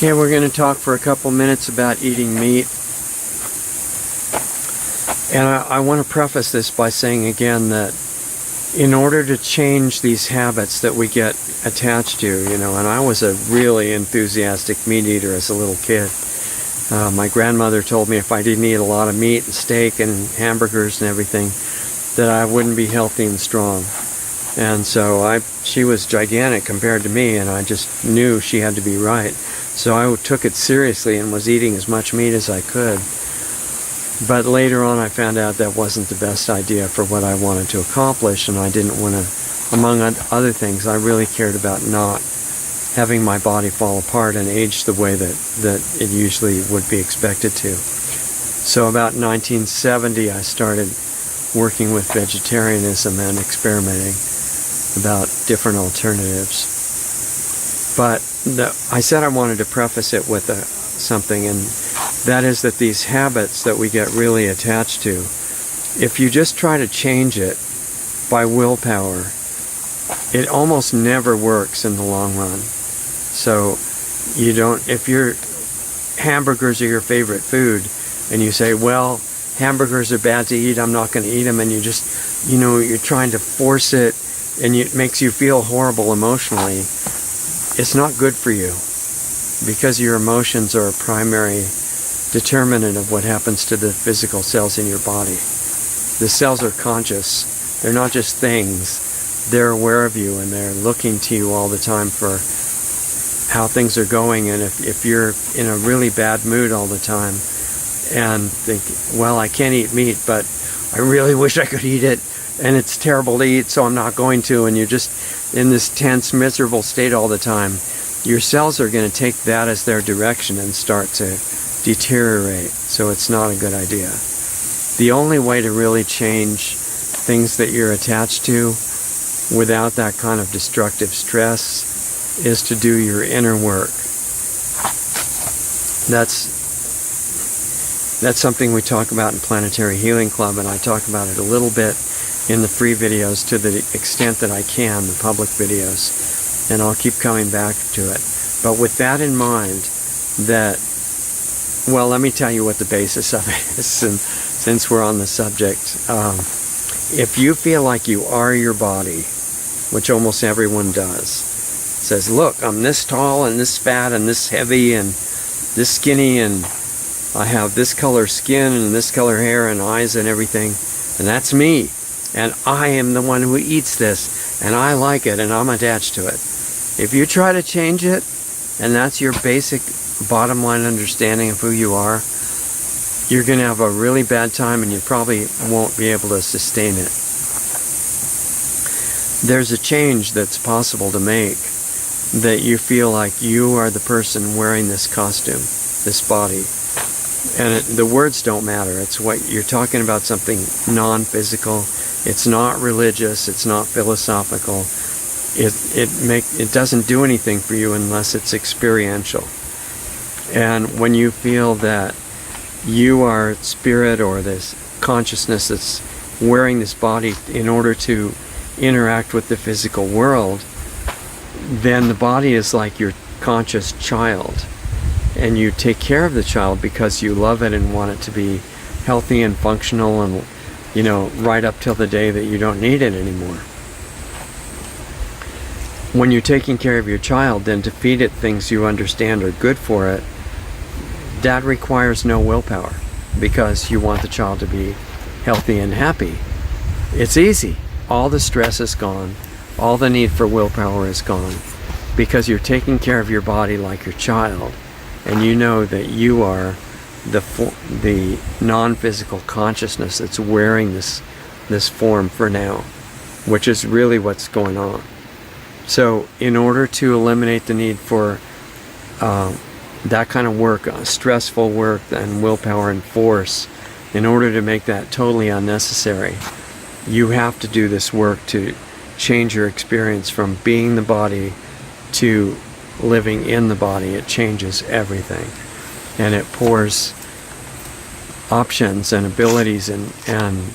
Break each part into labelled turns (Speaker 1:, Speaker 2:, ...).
Speaker 1: Okay, we're going to talk for a couple minutes about eating meat. And I want to preface this by saying again that in order to change these habits that we get attached to, and I was a really enthusiastic meat eater as a little kid. My grandmother told me if I didn't eat a lot of meat and steak and hamburgers and everything, that I wouldn't be healthy and strong. And so she was gigantic compared to me, and I just knew she had to be right. So I took it seriously and was eating as much meat as I could. But later on I found out that wasn't the best idea for what I wanted to accomplish, and I didn't want to, among other things, I really cared about not having my body fall apart and age the way that it usually would be expected to. So about 1970 I started working with vegetarianism and experimenting about different alternatives. But I said I wanted to preface it with something, and that is that these habits that we get really attached to, if you just try to change it by willpower, it almost never works in the long run. So if your hamburgers are your favorite food and you say, well, hamburgers are bad to eat, I'm not going to eat them, and you just, you're trying to force it and it makes you feel horrible emotionally, it's not good for you, because your emotions are a primary determinant of what happens to the physical cells in your body. The cells are conscious. They're not just things. They're aware of you, and they're looking to you all the time for how things are going. And if you're in a really bad mood all the time and think, well, I can't eat meat, but I really wish I could eat it, and it's terrible to eat, so I'm not going to, and you're just in this tense, miserable state all the time, your cells are going to take that as their direction and start to deteriorate. So it's not a good idea. The only way to really change things that you're attached to without that kind of destructive stress is to do your inner work. That's something we talk about in Planetary Healing Club, and I talk about it a little bit in the free videos to the extent that I can, the public videos, and I'll keep coming back to it. But with that in mind, well, let me tell you what the basis of it is, and since we're on the subject. If you feel like you are your body, which almost everyone does, says, look, I'm this tall and this fat and this heavy and this skinny, and I have this color skin and this color hair and eyes and everything, and that's me. And I am the one who eats this, and I like it, and I'm attached to it. If you try to change it, and that's your basic bottom line understanding of who you are, you're going to have a really bad time, and you probably won't be able to sustain it. There's a change that's possible to make, that you feel like you are the person wearing this costume, this body. And the words don't matter. It's what you're talking about, something non-physical. It's not religious. It's not philosophical. It doesn't do anything for you unless it's experiential. And when you feel that you are spirit, or this consciousness that's wearing this body in order to interact with the physical world, then the body is like your conscious child. And you take care of the child because you love it and want it to be healthy and functional, and right up till the day that you don't need it anymore. When you're taking care of your child, then to feed it things you understand are good for it, that requires no willpower, because you want the child to be healthy and happy. It's easy. All the stress is gone. All the need for willpower is gone, because you're taking care of your body like your child, and you know that you are the non-physical consciousness that's wearing this form for now, which is really what's going on. So in order to eliminate the need for that kind of work, stressful work and willpower and force, in order to make that totally unnecessary, you have to do this work to change your experience from being the body to living in the body. It changes everything, and it pours options and abilities and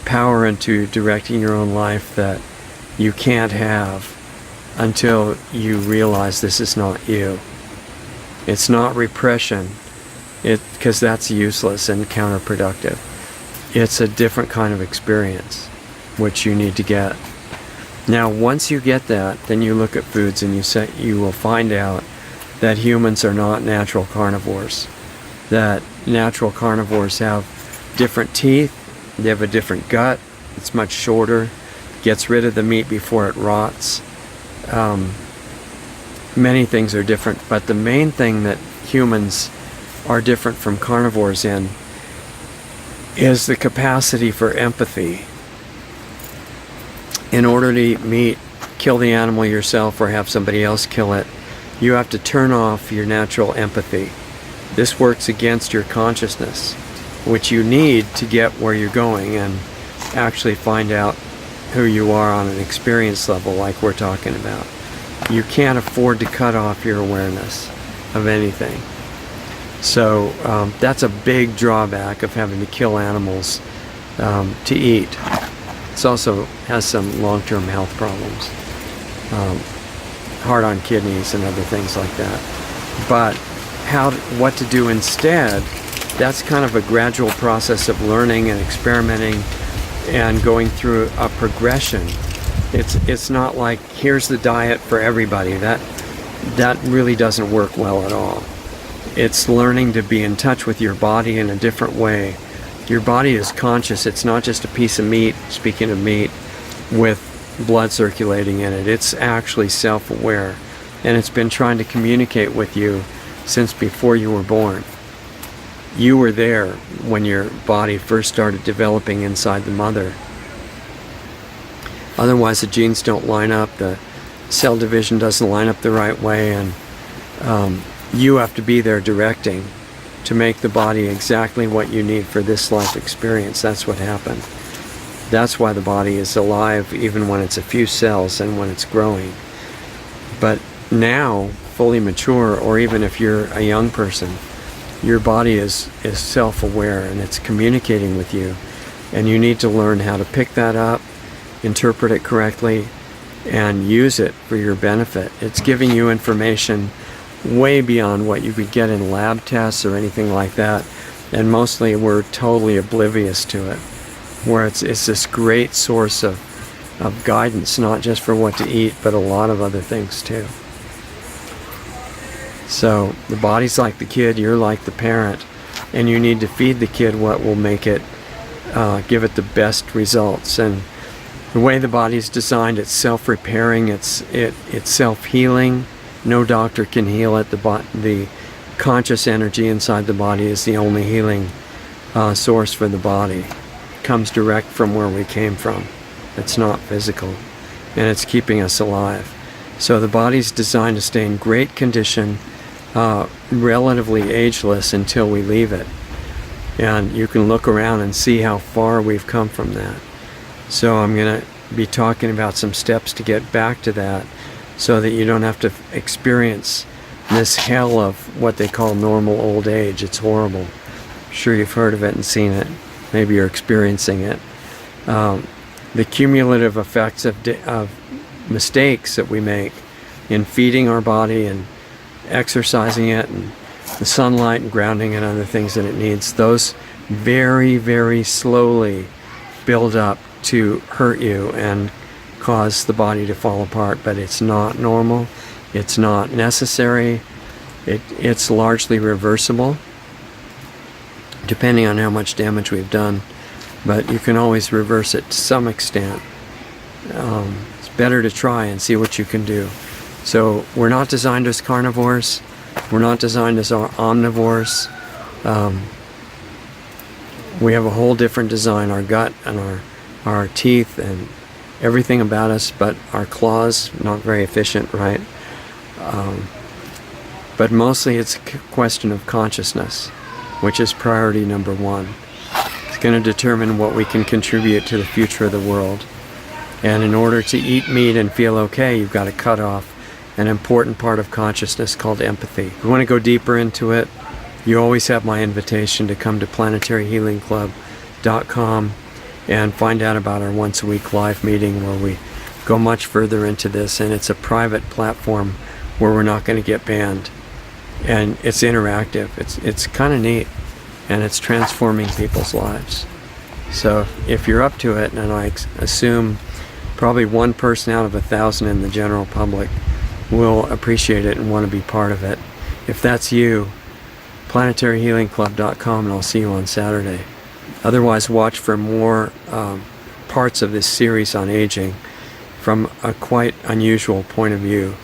Speaker 1: power into directing your own life that you can't have until you realize this is not you. It's not repression, because that's useless and counterproductive. It's a different kind of experience, which you need to get. Now, once you get that, then you look at foods and you will find out that humans are not natural carnivores. That natural carnivores have different teeth, they have a different gut, it's much shorter, gets rid of the meat before it rots. Many things are different, but the main thing that humans are different from carnivores in is the capacity for empathy. In order to eat meat, kill the animal yourself or have somebody else kill it, you have to turn off your natural empathy. This works against your consciousness, which you need to get where you're going and actually find out who you are on an experience level like we're talking about. You can't afford to cut off your awareness of anything. So that's a big drawback of having to kill animals to eat. It also has some long-term health problems, hard on kidneys and other things like that. But what to do instead, that's kind of a gradual process of learning and experimenting and going through a progression. It's not like, here's the diet for everybody. That really doesn't work well at all. It's learning to be in touch with your body in a different way. Your body is conscious. It's not just a piece of meat, speaking of meat, with blood circulating in it. It's actually self-aware, and it's been trying to communicate with you since before you were born. You were there when your body first started developing inside the mother. Otherwise, the genes don't line up, the cell division doesn't line up the right way, and you have to be there directing to make the body exactly what you need for this life experience. That's what happened. That's why the body is alive even when it's a few cells and when it's growing. But now, fully mature, or even if you're a young person, your body is self-aware and it's communicating with you. And you need to learn how to pick that up, interpret it correctly, and use it for your benefit. It's giving you information way beyond what you could get in lab tests or anything like that. And mostly we're totally oblivious to it. Where it's this great source of guidance, not just for what to eat, but a lot of other things too. So the body's like the kid, you're like the parent, and you need to feed the kid what will make it, give it the best results. And the way the body's designed, it's self-repairing, it's self-healing. No doctor can heal it. The conscious energy inside the body is the only healing source for the body. It comes direct from where we came from. It's not physical, and it's keeping us alive. So the body's designed to stay in great condition, relatively ageless until we leave it. And you can look around and see how far we've come from that. So I'm going to be talking about some steps to get back to that, so that you don't have to experience this hell of what they call normal old age. It's horrible. I'm sure you've heard of it and seen it. Maybe you're experiencing it. The cumulative effects of mistakes that we make in feeding our body and exercising it and the sunlight and grounding and other things that it needs, those very, very slowly build up to hurt you and cause the body to fall apart. But it's not normal, it's not necessary, it's largely reversible depending on how much damage we've done, but you can always reverse it to some extent. It's better to try and see what you can do. So we're not designed as carnivores, we're not designed as omnivores. We have a whole different design, our gut and our teeth and everything about us, but our claws, not very efficient, right? But mostly it's a question of consciousness, which is priority number one. It's going to determine what we can contribute to the future of the world. And in order to eat meat and feel okay, you've got to cut off an important part of consciousness called empathy. If you want to go deeper into it, you always have my invitation to come to planetaryhealingclub.com and find out about our once-a-week live meeting where we go much further into this, and it's a private platform where we're not going to get banned. and it's interactive. It's kind of neat, and it's transforming people's lives. So if you're up to it, and I assume probably one person out of 1,000 in the general public will appreciate it and want to be part of it. If that's you, planetaryhealingclub.com, and I'll see you on Saturday. Otherwise, watch for more parts of this series on aging from a quite unusual point of view.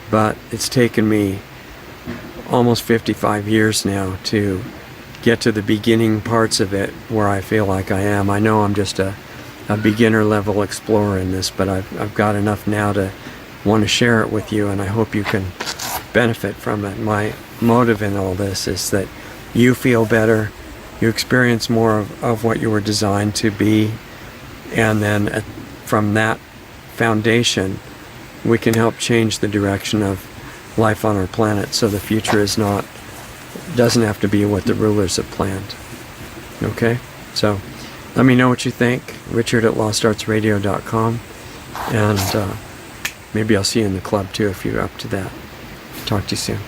Speaker 1: But it's taken me almost 55 years now to get to the beginning parts of it where I feel like I am. I know I'm just a beginner level explorer in this, but I've got enough now to want to share it with you, and I hope you can benefit from it. My motive in all this is that you feel better, you experience more of what you were designed to be, and then from that foundation we can help change the direction of life on our planet, so the future doesn't have to be what the rulers have planned. Okay? So let me know what you think. Richard at LostArtsRadio.com, and maybe I'll see you in the club too if you're up to that. Talk to you soon.